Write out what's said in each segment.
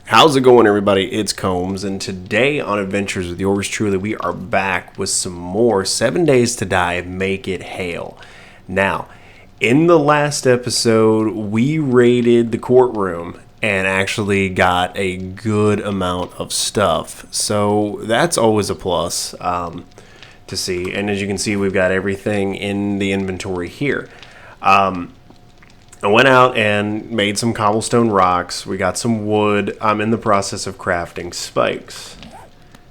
How's it going, everybody? It's Combs, and today on Adventures with yours truly, we are back with some more 7 Days to Die, Make It Hail. Now, in the last episode, we raided the courtroom and actually got a good amount of stuff. So that's always a plus to see. And as you can see, we've got everything in the inventory here. I went out and made some cobblestone rocks. We got some wood. I'm in the process of crafting spikes,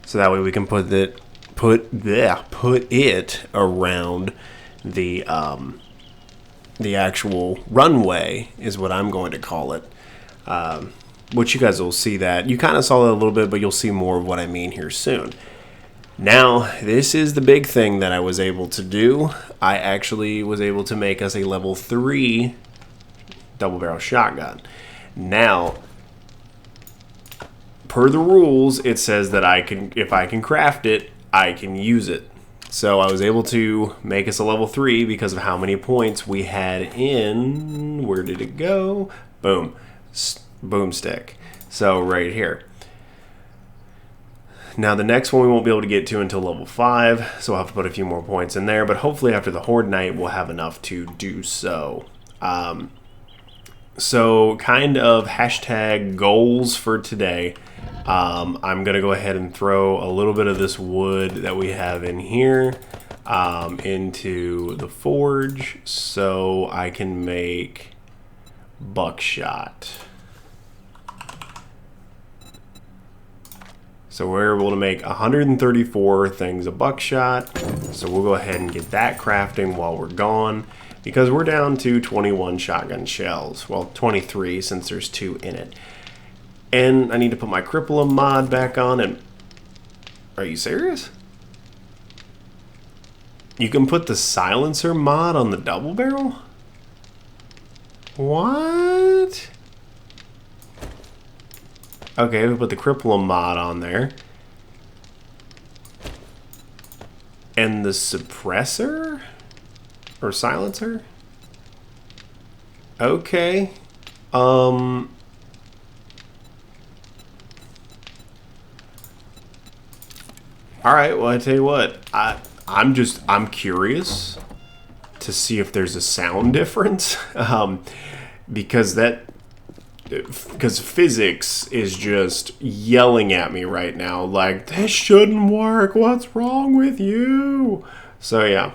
so that way we can put it around the actual runway, is what I'm going to call it. Which you guys will see that. You kind of saw that a little bit, but you'll see more of what I mean here soon. Now, this is the big thing that I was able to do. I actually was able to make us a level 3 double barrel shotgun. Now, per the rules, it says that if I can craft it, I can use it. So I was able to make us a level 3 because of how many points we had in, where did it go? Boom. Boomstick. So right here. Now the next one we won't be able to get to until level 5, so I'll have to put a few more points in there, but hopefully after the Horde Night we'll have enough to do so. So kind of hashtag goals for today. I'm going to go ahead and throw a little bit of this wood that we have in here into the forge so I can make buckshot. So we're able to make 134 things of buckshot. So we'll go ahead and get that crafting while we're gone, because we're down to 21 shotgun shells. Well, 23 since there's 2 in it. And I need to put my Cripplem mod back on. And are you serious? You can put the silencer mod on the double barrel? What? Okay, we put the Cripplem mod on there. And the suppressor? Or silencer? Okay. Alright, well, I tell you what, I'm curious to see if there's a sound difference. Because physics is just yelling at me right now, like, this shouldn't work, what's wrong with you? So yeah.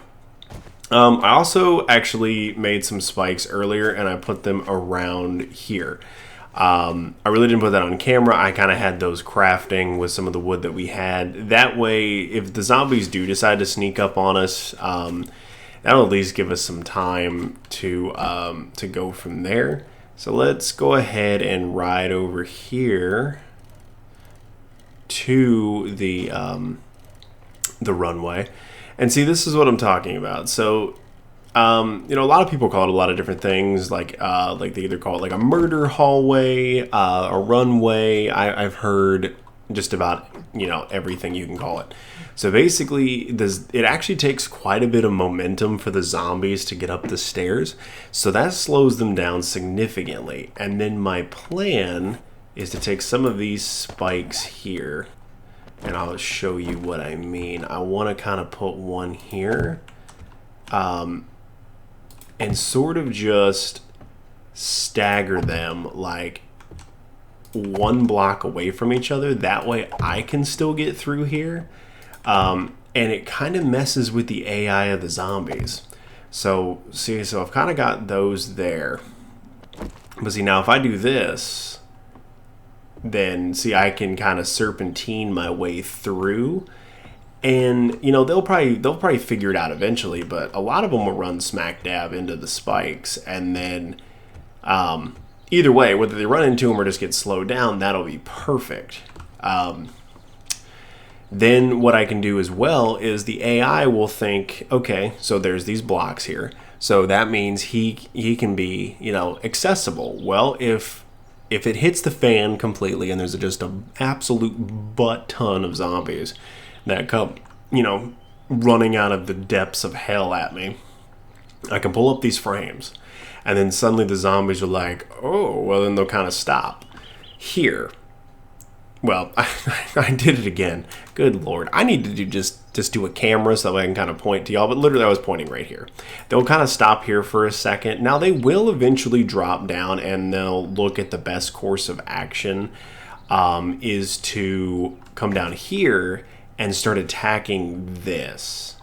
I also actually made some spikes earlier, and I put them around here. I really didn't put that on camera. I kind of had those crafting with some of the wood that we had. That way, if the zombies do decide to sneak up on us, that'll at least give us some time to go from there. So let's go ahead and ride over here to the runway. And see, this is what I'm talking about. So, a lot of people call it a lot of different things. Like they either call it like a murder hallway, a runway. I've heard just about, everything you can call it. So basically, it actually takes quite a bit of momentum for the zombies to get up the stairs. So that slows them down significantly. And then my plan is to take some of these spikes here, and I'll show you what I mean. I want to kind of put one here, and sort of just stagger them like 1 block away from each other. That way I can still get through here. And it kind of messes with the AI of the zombies. So I've kind of got those there. But see, now if I do this, then see, I can kind of serpentine my way through, and they'll probably figure it out eventually. But a lot of them will run smack dab into the spikes, and then either way, whether they run into them or just get slowed down, that'll be perfect. Then what I can do as well is the AI will think, okay, so there's these blocks here, so that means he can be accessible. Well, if it hits the fan completely and there's just an absolute butt ton of zombies that come, running out of the depths of hell at me, I can pull up these frames, and then suddenly the zombies are like, oh, well, then they'll kind of stop. Here, well, I did it again. Good Lord. I need to just do a camera so that I can kind of point to y'all, but literally I was pointing right here. They'll kind of stop here for a second. Now they will eventually drop down and they'll look at the best course of action is to come down here and start attacking this.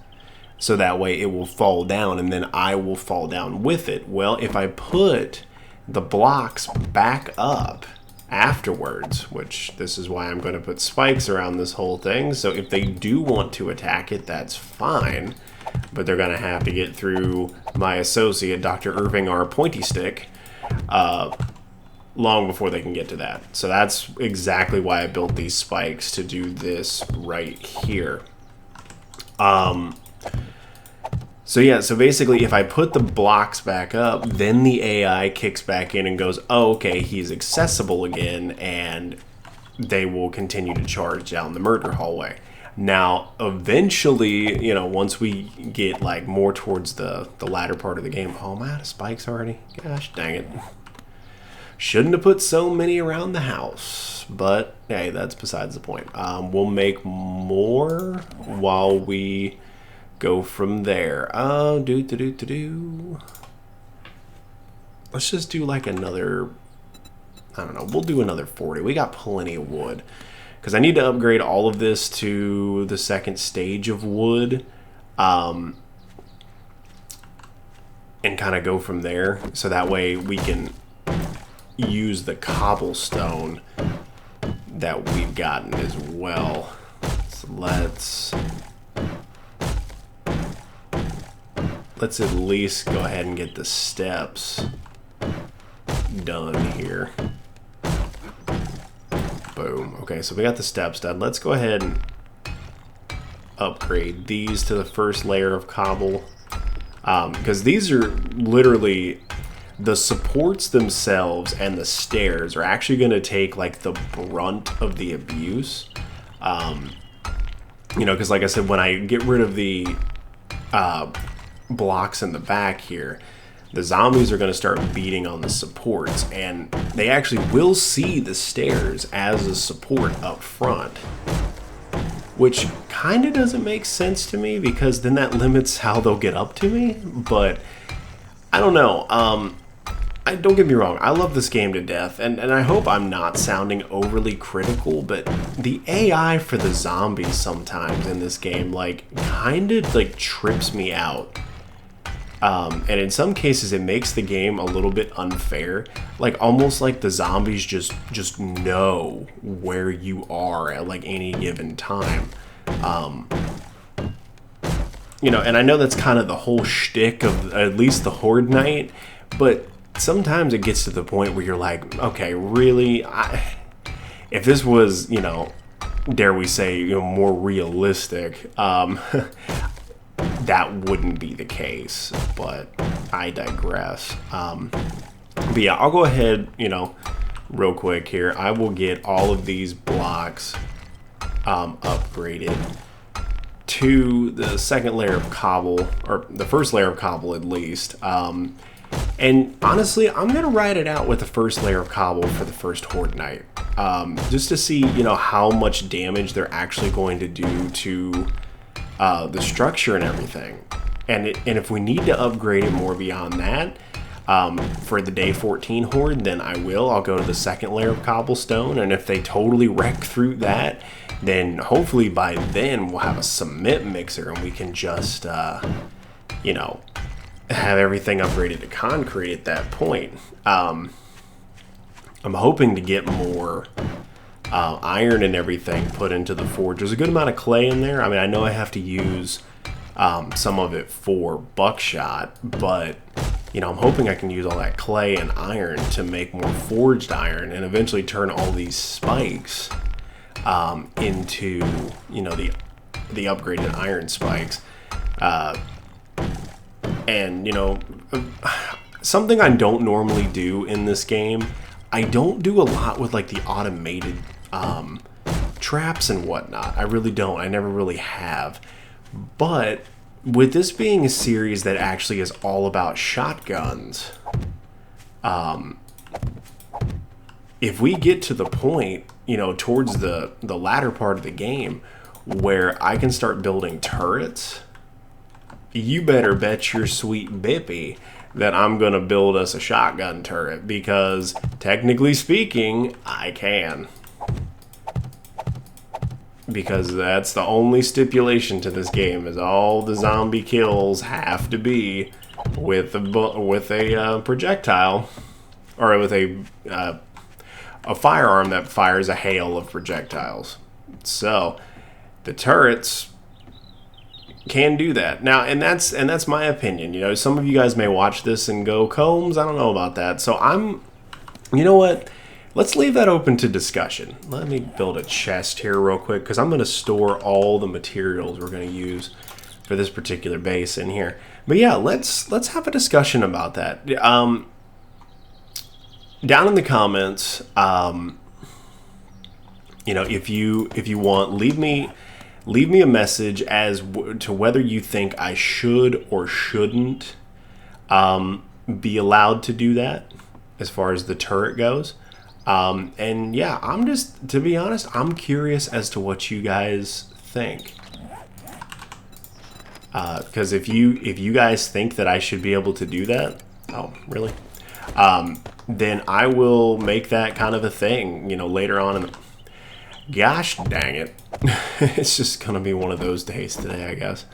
So that way it will fall down and then I will fall down with it. Well, if I put the blocks back up afterwards, which this is why I'm going to put spikes around this whole thing, so if they do want to attack it, that's fine, but they're going to have to get through my associate, Dr. Irving R. Pointy Stick, long before they can get to that. So that's exactly why I built these spikes, to do this right here. So yeah, so basically if I put the blocks back up, then the AI kicks back in and goes, oh, okay, he's accessible again, and they will continue to charge down the murder hallway. Now, eventually, you know, once we get like more towards the latter part of the game, oh, I'm out of spikes already. Gosh dang it. Shouldn't have put so many around the house, but hey, that's besides the point. We'll make more while we go from there. Let's just do like another, I don't know, we'll do another 40. We got plenty of wood. Because I need to upgrade all of this to the second stage of wood. And kind of go from there. So that way we can use the cobblestone that we've gotten as well. So let's at least go ahead and get the steps done here. Boom. Okay, so we got the steps done. Let's go ahead and upgrade these to the first layer of cobble. Because these are literally, the supports themselves and the stairs are actually going to take like the brunt of the abuse. You know, because like I said, when I get rid of the blocks in the back here, the zombies are going to start beating on the supports, and they actually will see the stairs as a support up front, which kind of doesn't make sense to me, because then that limits how they'll get up to me. But I don't know. Don't get me wrong, I love this game to death, and I hope I'm not sounding overly critical, but the AI for the zombies sometimes in this game like kind of like trips me out. And in some cases it makes the game a little bit unfair, like almost like the zombies just know where you are at like any given time. You know, and I know that's kind of the whole shtick of at least the Horde Night, but sometimes it gets to the point where you're like, okay, really? If this was, you know, dare we say, you know, more realistic, that wouldn't be the case, but I digress. But yeah, I'll go ahead, you know, real quick here. I will get all of these blocks upgraded to the second layer of cobble, or the first layer of cobble at least. And honestly, I'm going to ride it out with the first layer of cobble for the first Horde Night. Just to see, you know, how much damage they're actually going to do to the structure and everything. And if we need to upgrade it more beyond that, for the day 14 Horde, then I will. I'll go to the second layer of cobblestone, and if they totally wreck through that, then hopefully by then we'll have a cement mixer and we can just, you know, have everything upgraded to concrete at that point. I'm hoping to get more iron and everything put into the forge. There's a good amount of clay in there. I mean, I know I have to use some of it for buckshot, but you know, I'm hoping I can use all that clay and iron to make more forged iron and eventually turn all these spikes into, you know, the upgraded iron spikes. And you know, something I don't normally do in this game, I don't do a lot with like the automated traps and whatnot. I really don't. I never really have. But with this being a series that actually is all about shotguns, if we get to the point, you know, towards the latter part of the game where I can start building turrets, you better bet your sweet bippy that I'm going to build us a shotgun turret, because technically speaking, I can. Because that's the only stipulation to this game, is all the zombie kills have to be with a projectile, or with a firearm that fires a hail of projectiles. So the turrets can do that now, and that's my opinion. You know, some of you guys may watch this and go, Combs, I don't know about that. So you know what? Let's leave that open to discussion. Let me build a chest here real quick, because I'm going to store all the materials we're going to use for this particular base in here. But yeah, let's have a discussion about that. Down in the comments, you know, if you want, leave me a message as to whether you think I should or shouldn't be allowed to do that as far as the turret goes. And yeah, to be honest, I'm curious as to what you guys think. Because if you guys think that I should be able to do that, oh, really? Then I will make that kind of a thing, you know, later on in the... Gosh dang it. It's just gonna be one of those days today, I guess.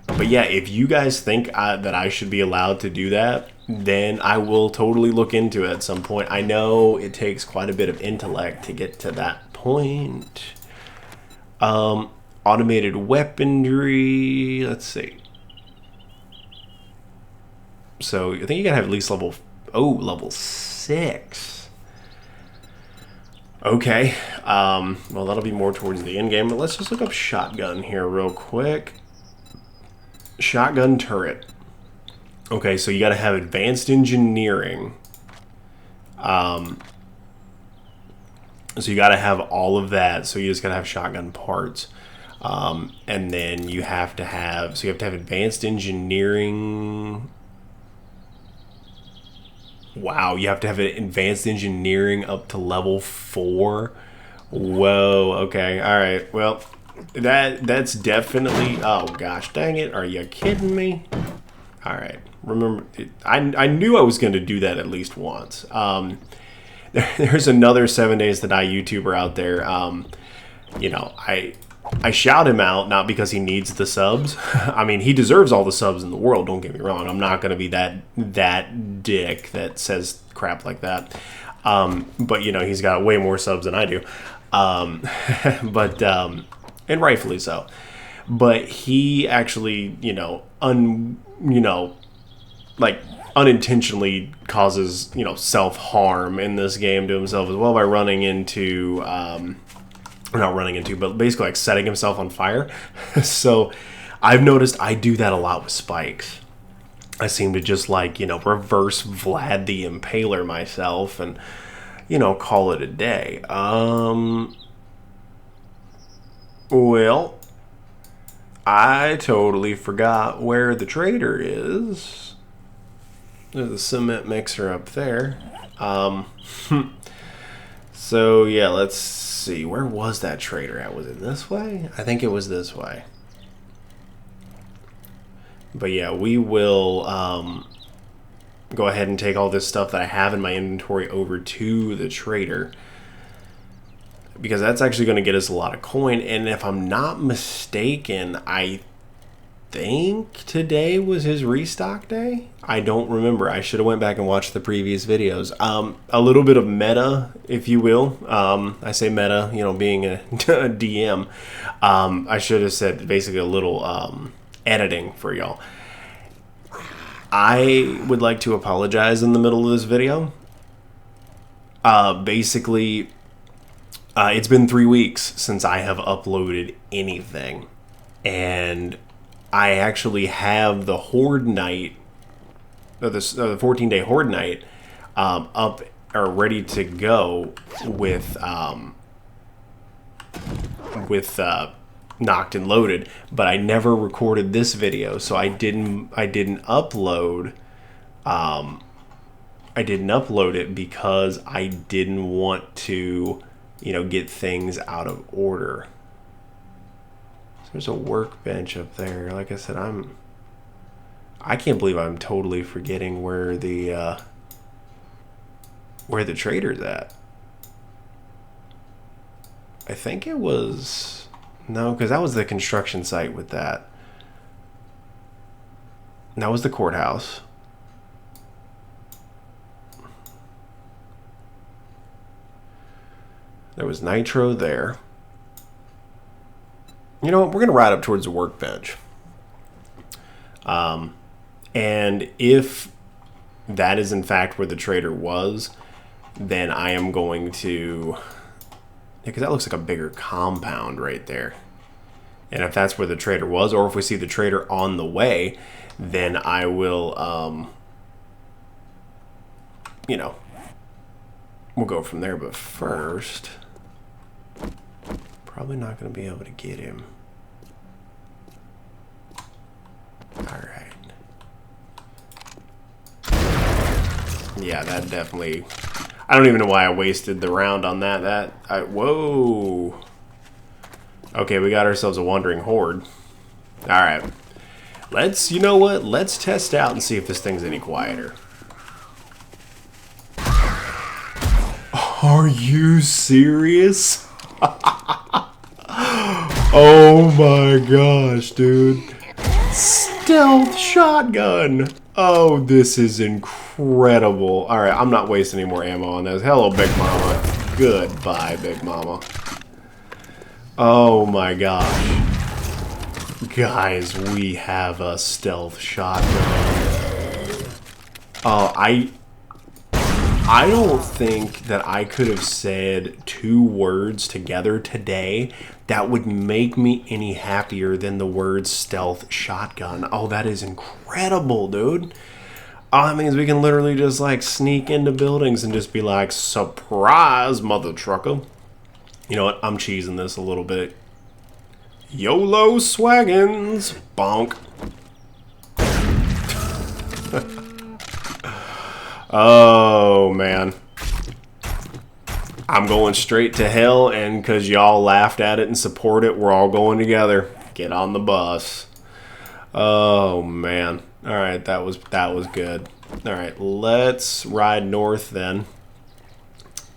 But yeah, if you guys think that I should be allowed to do that, then I will totally look into it at some point. I know it takes quite a bit of intellect to get to that point. Automated weaponry, let's see. So I think you gotta have at least level 6. Okay, well, that'll be more towards the end game, but let's just look up shotgun here real quick. Shotgun turret. Okay, so you gotta have advanced engineering. So you gotta have all of that, so you just gotta have shotgun parts. And then you have to have advanced engineering. Wow, you have to have advanced engineering up to level 4. Whoa, okay, alright, well, that's definitely, oh gosh, dang it, are you kidding me? Alright, remember, I knew I was going to do that at least once. There's another 7 Days to Die YouTuber out there, you know, I shout him out, not because he needs the subs. I mean, he deserves all the subs in the world, don't get me wrong. I'm not going to be that dick that says crap like that. But, you know, he's got way more subs than I do. And rightfully so. But he actually, you know, unintentionally causes, you know, self-harm in this game to himself as well by running into... not running into, but basically like setting himself on fire. So I've noticed I do that a lot with spikes. I seem to just like, you know, reverse Vlad the Impaler myself and, you know, call it a day. Well, I totally forgot where the trader is. There's a cement mixer up there. So yeah, let's see. Where was that trader at? Was it this way? I think it was this way. But yeah, we will go ahead and take all this stuff that I have in my inventory over to the trader, because that's actually going to get us a lot of coin. And if I'm not mistaken, I think today was his restock day. I don't remember. I should have went back and watched the previous videos. A little bit of meta, if you will. I say meta, you know, being a DM. I should have said basically a little editing for y'all. I would like to apologize in the middle of this video. Basically, it's been 3 weeks since I have uploaded anything. And I actually have the Horde Night, the 14-day Horde Night, up or ready to go with Knocked and Loaded, but I never recorded this video, so I didn't upload I didn't upload it because I didn't want to, get things out of order. So there's a workbench up there. Like I said, I can't believe I'm totally forgetting where the trader's at. I think it was, no, because that was the construction site with that. And that was the courthouse. There was nitro there. You know what? We're going to ride up towards the workbench. And if that is in fact where the trader was, then I am going to... because that looks like a bigger compound right there. And if that's where the trader was, or if we see the trader on the way, then I will, we'll go from there. But first, probably not going to be able to get him. All right. Yeah, that definitely... I don't even know why I wasted the round on that. Whoa. Okay, we got ourselves a wandering horde. All right. You know what? Let's test out and see if this thing's any quieter. Are you serious? Oh my gosh, dude. Stealth shotgun. Oh, this is incredible. All right, I'm not wasting any more ammo on this. Hello, Big Mama. Goodbye, Big Mama. Oh my gosh. Guys, we have a stealth shotgun. Oh, I don't think that I could have said 2 words together today that would make me any happier than the word stealth shotgun. Oh, that is incredible, dude. Oh, that means we can literally just like sneak into buildings and just be like, surprise, mother trucker. You know what? I'm cheesing this a little bit. YOLO swaggins. Bonk. Oh, man. I'm going straight to hell, and because y'all laughed at it and support it, we're all going together. Get on the bus. Oh, man. All right, that was good. All right, let's ride north then.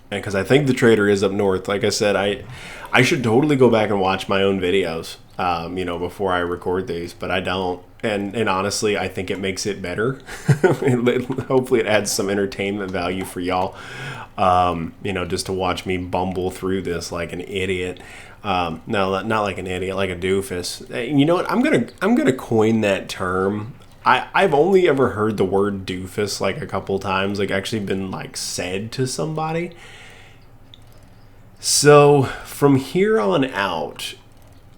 And because I think the trader is up north. Like I said, I should totally go back and watch my own videos, before I record these, but I don't. And honestly, I think it makes it better. Hopefully it adds some entertainment value for y'all, just to watch me bumble through this like an idiot. No, not like an idiot, like a doofus. You know what? I'm gonna coin that term. I've only ever heard the word doofus like a couple times, like actually been like said to somebody. So from here on out,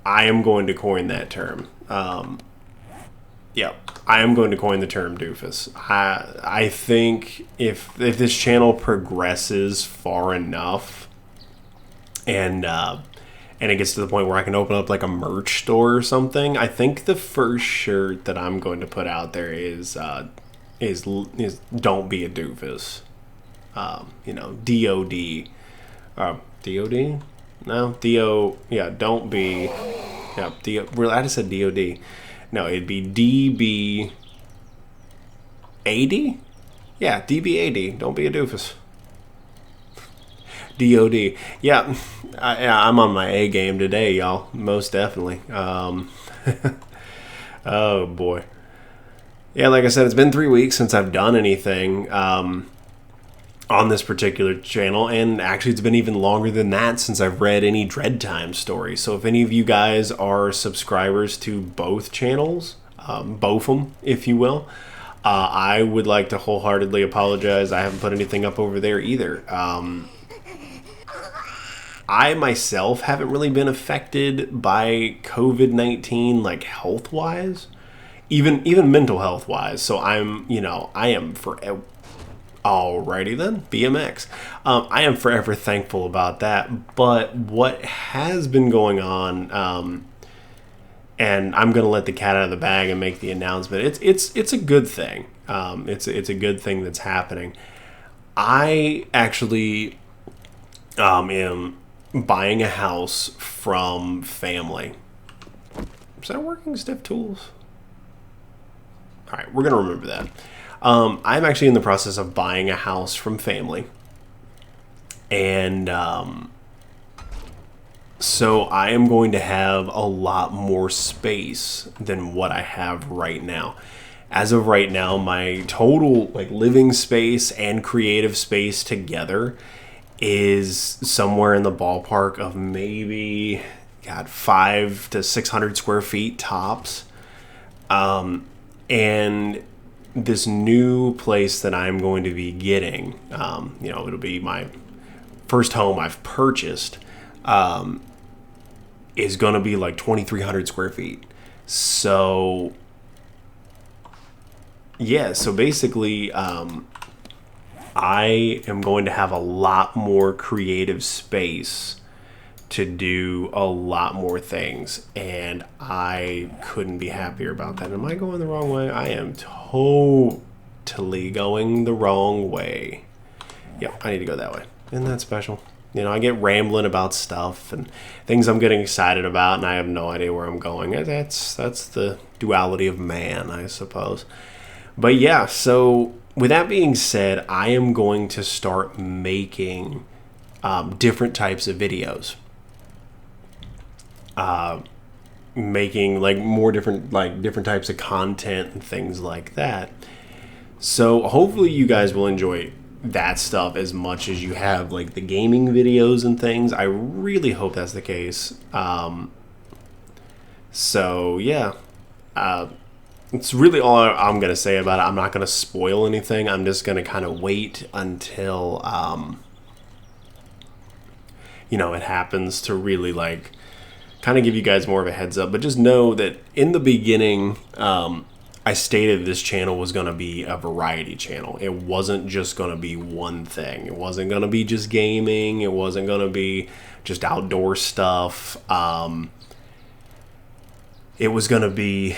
I am going to coin that term. I am going to coin the term doofus. I think if this channel progresses far enough, and it gets to the point where I can open up like a merch store or something, I think the first shirt that I'm going to put out there is "Don't be a doofus." DOD. DOD? No, DO. Yeah, don't be. Yeah, DO. I just said DOD. No, it'd be DB80? Yeah, DB80. Don't be a doofus. DOD. Yeah, I'm on my A game today, y'all. Most definitely. Oh, boy. Yeah, like I said, it's been 3 weeks since I've done anything on this particular channel, and actually it's been even longer than that since I've read any Dread Time stories. So if any of you guys are subscribers to both channels, both of them, if you will, I would like to wholeheartedly apologize. I haven't put anything up over there either. I myself haven't really been affected by COVID-19, like health-wise, even mental health-wise. So I am forever. Alrighty then, BMX. I am forever thankful about that. But what has been going on, and I'm gonna let the cat out of the bag and make the announcement. It's a good thing. It's a good thing that's happening. I actually am buying a house from family. Is that working, Stiff Tools? All right, we're going to remember that. I'm actually in the process of buying a house from family. And so I am going to have a lot more space than what I have right now. As of right now, my total like living space and creative space together is somewhere in the ballpark of maybe 500 to 600 square feet tops. And this new place that I'm going to be getting, it'll be my first home I've purchased, is going to be like 2,300 square feet. So, yeah, so basically, I am going to have a lot more creative space to do a lot more things, and I couldn't be happier about that. Am I going the wrong way? I am totally going the wrong way. Yep, I need to go that way. Isn't that special? I get rambling about stuff and things I'm getting excited about, and I have no idea where I'm going. That's the duality of man, I suppose. But yeah, so with that being said, I am going to start making different types of videos. Making like more different types of content and things like that. So hopefully you guys will enjoy that stuff as much as you have like the gaming videos and things. I really hope that's the case. So yeah, it's really all I'm gonna say about it. I'm not gonna spoil anything. I'm just gonna kind of wait until it happens to really like kind of give you guys more of a heads up. But just know that in the beginning, I stated this channel was going to be a variety channel. It wasn't just going to be one thing. It wasn't going to be just gaming. It wasn't going to be just outdoor stuff. It was going to be,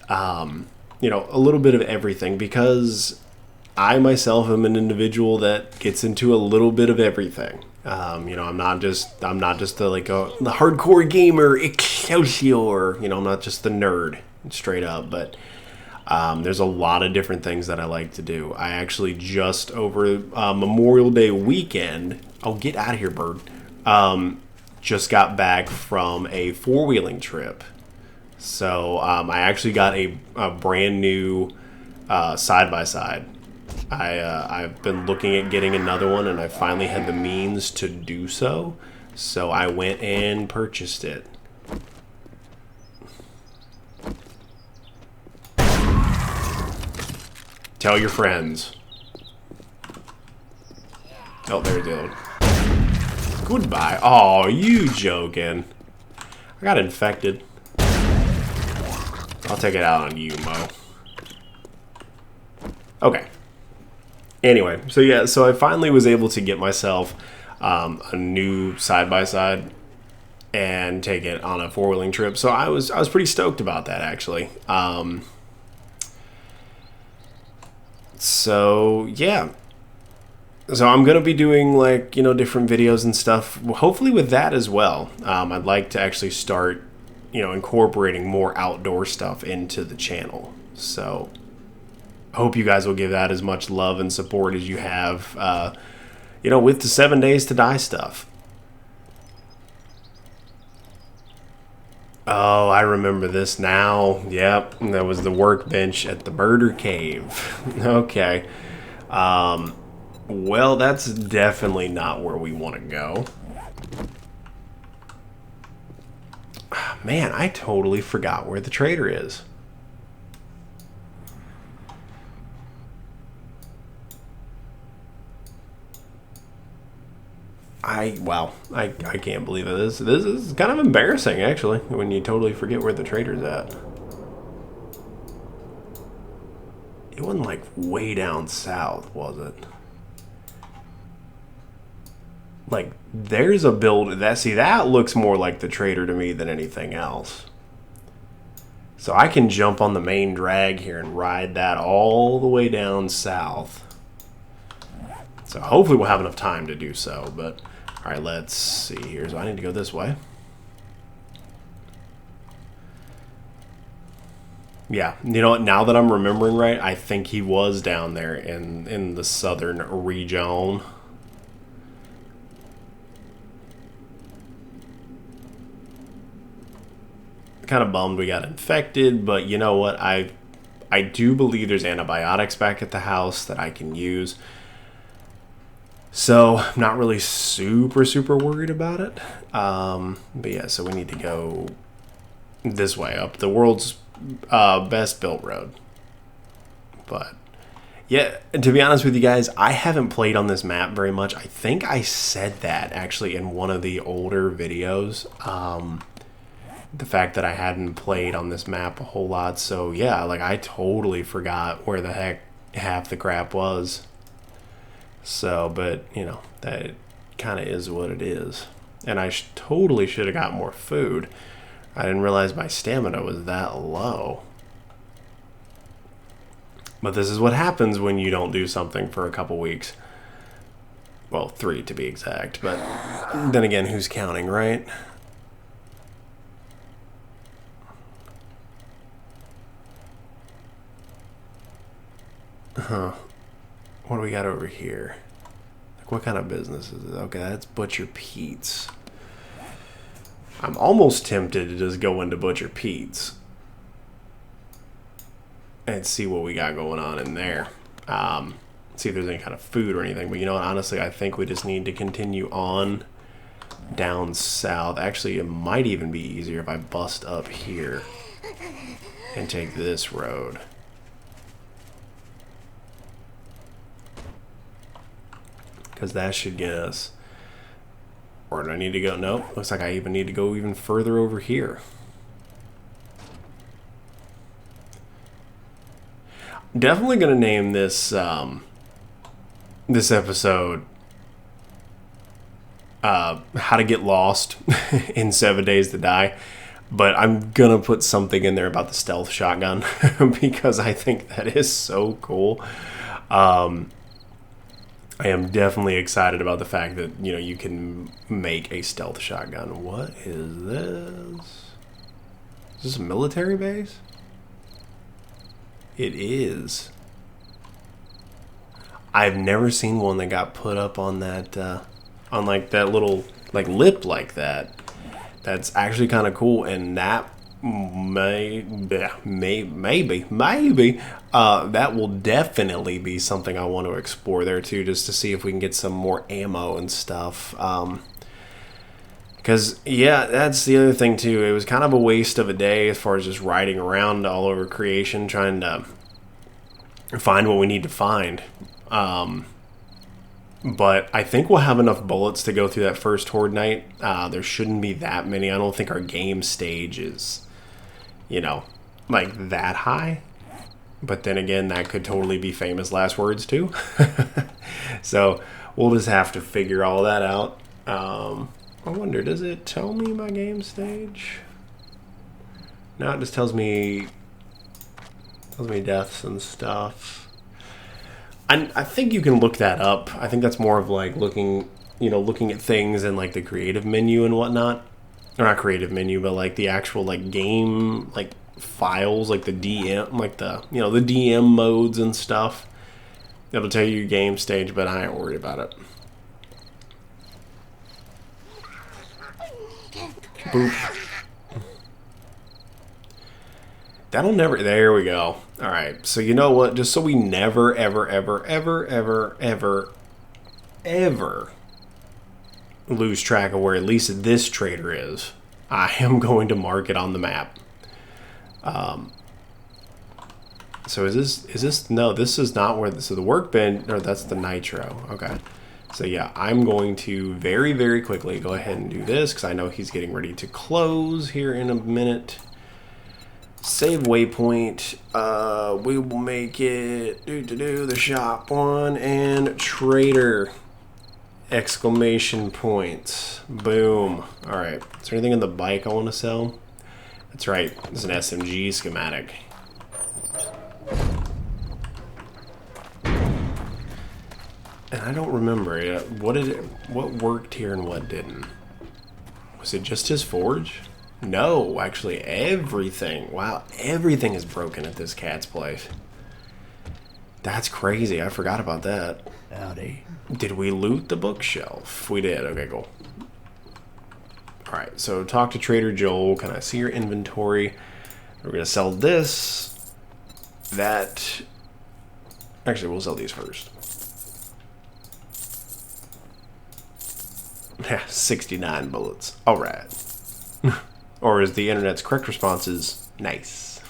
a little bit of everything, because I myself am an individual that gets into a little bit of everything. I'm not just the hardcore gamer Excelsior. I'm not just the nerd straight up, but there's a lot of different things that I like to do. I actually just over Memorial Day weekend, get out of here, bird. Just got back from a 4-wheeling trip. So I actually got a brand new side-by-side. I've been looking at getting another one, and I finally had the means to do so. So I went and purchased it. Tell your friends. Oh, there's the other one. Goodbye. Oh, you joking. I got infected. I'll take it out on you, Mo. Okay. Anyway, so I finally was able to get myself a new side-by-side and take it on a 4-wheeling trip. So I was pretty stoked about that, actually. So yeah, so I'm gonna be doing different videos and stuff, hopefully with that as well. I'd like to actually start incorporating more outdoor stuff into the channel. So I hope you guys will give that as much love and support as you have with the 7 Days to Die stuff. Oh, I remember this now. Yep, that was the workbench at the murder cave. Okay. Well, that's definitely not where we want to go. Man, I totally forgot where the trader is. I can't believe it. This is kind of embarrassing, actually, when you totally forget where the trader's at. It wasn't like way down south, was it? Like, there's a build that looks more like the trader to me than anything else. So I can jump on the main drag here and ride that all the way down south So hopefully we'll have enough time to do so. But all right, let's see here. So I need to go this way. Yeah, you know what? Now that I'm remembering right, I think he was down there in the southern region. Kind of bummed we got infected, but you know what? I do believe there's antibiotics back at the house that I can use. So I'm not really super worried about it. But yeah, so we need to go this way up the world's best built road. But yeah, to be honest with you guys, I haven't played on this map very much. I think I said that actually in one of the older videos. The fact that I hadn't played on this map a whole lot. So yeah, like I totally forgot where the heck half the crap was. So, but you know, that kind of is what it is. And I totally should have got more food. I didn't realize my stamina was that low. But this is what happens when you don't do something for a couple weeks. Well, 3 to be exact. But then again, who's counting, right? Huh. What do we got over here? Like, what kind of business is it? Okay, that's Butcher Pete's. I'm almost tempted to just go into Butcher Pete's and see what we got going on in there. See if there's any kind of food or anything. But you know what? Honestly, I think we just need to continue on down south. Actually, it might even be easier if I bust up here and take this road. Because that should get us. Or do I need to go? Nope. Looks like I even need to go even further over here. Definitely going to name this this episode How to Get Lost in 7 Days to Die. But I'm going to put something in there about the stealth shotgun because I think that is so cool. I am definitely excited about the fact that, you know, you can make a stealth shotgun. What is this? Is this a military base? It is. I've never seen one that got put up on that, on like that little, like lip like that. That's actually kind of cool, and that maybe that will definitely be something I want to explore there too, just to see if we can get some more ammo and stuff. Because yeah, that's the other thing too. It was kind of a waste of a day as far as just riding around all over creation trying to find what we need to find. But I think we'll have enough bullets to go through that first horde night. There shouldn't be that many. I don't think our game stage is, you know, like that high. But then again, that could totally be famous last words too. So we'll just have to figure all that out. I wonder, does it tell me my game stage? No, it just tells me deaths and stuff. I think you can look that up. I think that's more of like looking at things in like the creative menu and whatnot. Or not creative menu, but like the actual like game like files, like the DM, like the, you know, the DM modes and stuff. It'll tell you your game stage, but I ain't worried about it. Boop. That'll never... There we go. Alright, so you know what? Just so we never, ever lose track of where at least this trader is, I am going to mark it on the map. So is this... No, this is not where... So the workbench... No, that's the nitro. Okay. So yeah, I'm going to very quickly go ahead and do this because I know he's getting ready to close here in a minute. Save waypoint. We will make it the shop one and trader exclamation points. Boom. All right. Is there anything in the bike I want to sell? That's right. It's an SMG schematic. And I don't remember it. What worked here and what didn't? Was it just his forge? No, actually everything. Wow, everything is broken at this cat's place. That's crazy. I forgot about that. Howdy. Did we loot the bookshelf? We did. Okay, cool. Alright, so talk to Trader Joel. Can I see your inventory? We're going to sell this. That. Actually, we'll sell these first. Yeah, 69 bullets. Alright. Or as the internet's correct response is, nice.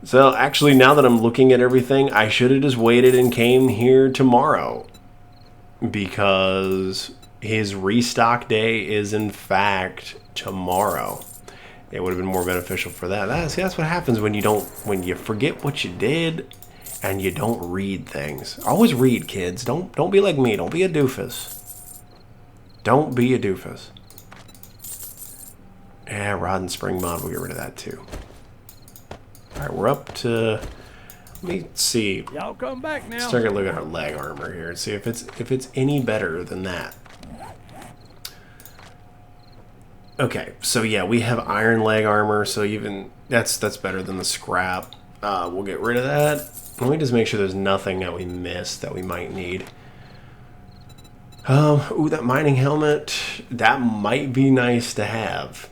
So, actually, now that I'm looking at everything, I should have just waited and came here tomorrow. Because his restock day is, in fact, tomorrow. It would have been more beneficial for that. That's what happens when you forget what you did and you don't read things. Always read, kids. Don't be like me. Don't be a doofus. Don't be a doofus. Yeah, rod and spring mod. We'll get rid of that too. Alright, we're up to... Let me see. Y'all come back now. Start to look at our leg armor here and see if it's any better than that. Okay, so yeah, we have iron leg armor, so even that's better than the scrap. We'll get rid of that. Let me just make sure there's nothing that we missed that we might need. Ooh, that mining helmet, that might be nice to have.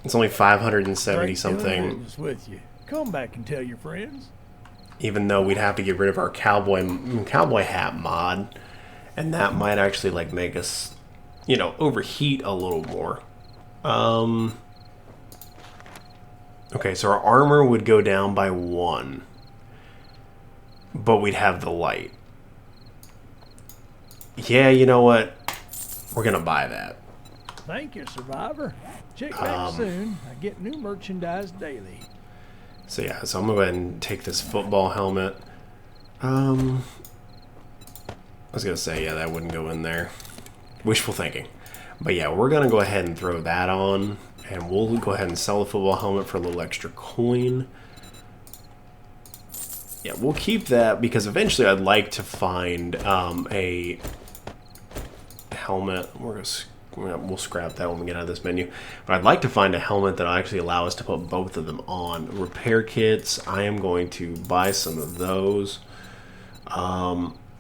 It's only 570 something. With you. Come back and tell your friends. Even though we'd have to get rid of our cowboy hat mod, and that might actually like make us, overheat a little more. Okay, so our armor would go down by 1, but we'd have the light. Yeah, you know what? We're gonna buy that. Thank you, Survivor. Check back soon. I get new merchandise daily. So yeah, so I'm gonna go ahead and take this football helmet. I was gonna say, yeah, that wouldn't go in there. Wishful thinking. But yeah, we're gonna go ahead and throw that on, and we'll go ahead and sell the football helmet for a little extra coin. Yeah, we'll keep that because eventually I'd like to find a helmet. We'll scrap that when we get out of this menu. But I'd like to find a helmet that'll actually allow us to put both of them on. Repair kits, I am going to buy some of those.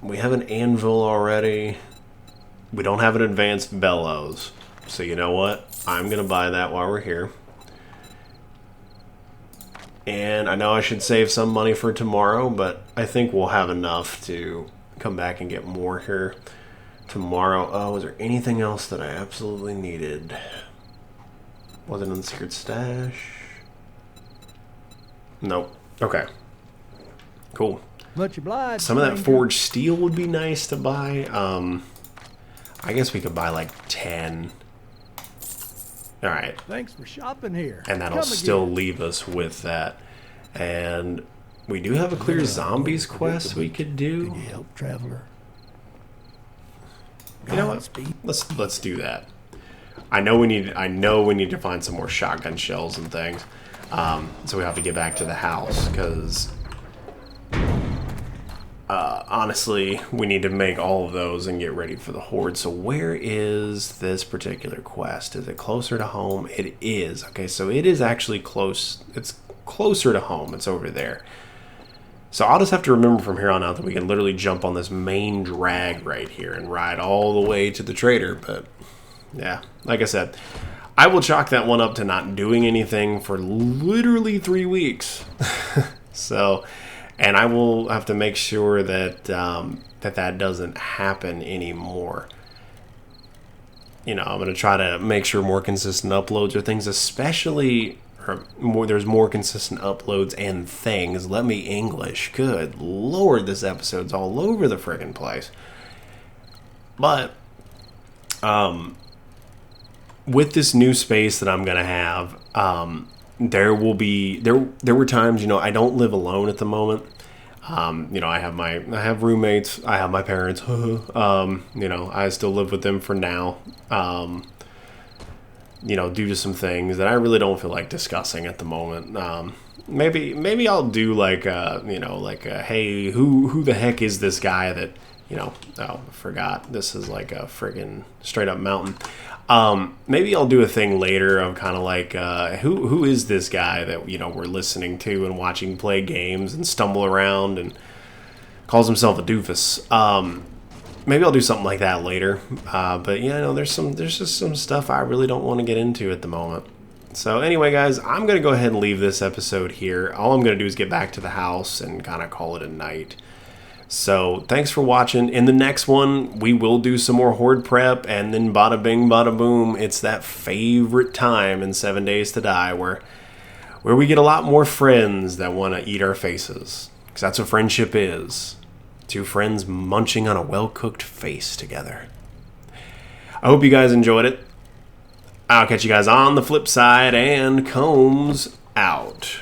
We have an anvil already. We don't have an advanced bellows. So you know what? I'm going to buy that while we're here. And I know I should save some money for tomorrow, but I think we'll have enough to come back and get more here tomorrow. Oh, was there anything else that I absolutely needed? Was it in the secret stash? Nope. Okay. Cool. Much obliged. Some of that forged steel would be nice to buy. I guess we could buy like 10. Alright. Thanks for shopping here. And that'll still leave us with that. And we do have a clear zombies quest we could do. Could you help, traveler? You know what? Let's do that. I know we need to find some more shotgun shells and things. So we have to get back to the house because honestly, we need to make all of those and get ready for the horde. So where is this particular quest? Is it closer to home? It is. Okay, so it is actually close. It's closer to home. It's over there. So I'll just have to remember from here on out that we can literally jump on this main drag right here and ride all the way to the trader. But yeah, like I said, I will chalk that one up to not doing anything for literally 3 weeks. So, and I will have to make sure that that doesn't happen anymore. I'm going to try to make sure more consistent uploads or things, especially there's more consistent uploads and things. Let me English. Good Lord, this episode's all over the friggin' place. But with this new space that I'm gonna have, there were times, I don't live alone at the moment. I have roommates, I have my parents. I still live with them for now. Due to some things that I really don't feel like discussing at the moment. maybe I'll do like hey, who the heck is this guy that, oh, I forgot, this is like a friggin' straight up mountain. Maybe I'll do a thing later of kind of like who is this guy that we're listening to and watching play games and stumble around and calls himself a doofus. Maybe I'll do something like that later. But there's just some stuff I really don't want to get into at the moment. So anyway, guys, I'm going to go ahead and leave this episode here. All I'm going to do is get back to the house and kind of call it a night. So thanks for watching. In the next one, we will do some more Horde prep, and then bada bing, bada boom. It's that favorite time in 7 Days to Die where we get a lot more friends that want to eat our faces. Because that's what friendship is. Two friends munching on a well-cooked face together. I hope you guys enjoyed it. I'll catch you guys on the flip side, and Combs out.